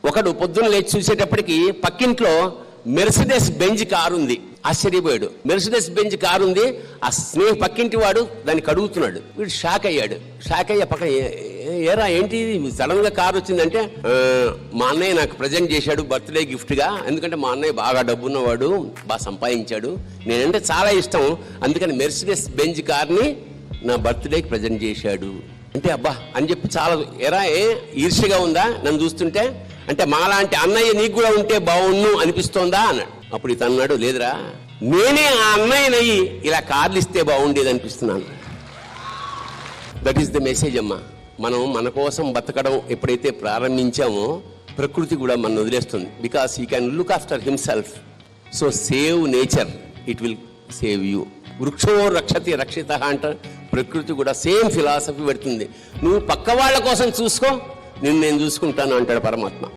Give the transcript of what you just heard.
ఒకడు పొద్దున్న లేచి చూసేటప్పటికి పక్కింట్లో మెర్సిడెస్ బెంజ్ కారు ఉంది. ఆశ్చర్యపోయాడు. మెర్సిడెస్ బెంజ్ కారు ఉంది, ఆ పక్కింటి వాడు దాన్ని కడుగుతున్నాడు. వీడు షాక్ అయ్యాడు. షాక్ అయ్యా పక్కన, ఏరా ఏంటి సడన్ గా కారు వచ్చిందంటే, మా అన్నయ్య నాకు ప్రజెంట్ చేశాడు బర్త్డే గిఫ్ట్ గా. ఎందుకంటే మా అన్నయ్య బాగా డబ్బున్నవాడు, బాగా సంపాదించాడు, నేనంటే చాలా ఇష్టం, అందుకని మెర్సిడెస్ బెంజ్ కార్ని నా బర్త్డేకి ప్రజెంట్ చేశాడు అంటే అబ్బా అని చెప్పి చాలా, ఎరా ఈర్ష్యగా ఉందా నన్ను చూస్తుంటే అంటే, మాలాంటి అన్నయ్య నీకు కూడా ఉంటే బాగుండు అనిపిస్తోందా అన్నాడు. అప్పుడు ఇతను అన్నాడు, లేదురా నేనే ఆ అన్నయ్యనయ్యి ఇలా కార్లు ఇస్తే బాగుండేది అనిపిస్తున్నాను. దట్ ఈస్ ద మెసేజ్ అమ్మా. మనం మన కోసం బతకడం ఎప్పుడైతే ప్రారంభించామో ప్రకృతి కూడా మనం వదిలేస్తుంది. Because he can look after himself. So save nature, it will save you. వృక్షో రక్షతి రక్షిత అంట. ప్రకృతి కూడా సేమ్ ఫిలాసఫీ పెడుతుంది. నువ్వు పక్క వాళ్ళ కోసం చూసుకో, నిన్ను నేను చూసుకుంటాను అంటాడు పరమాత్మ.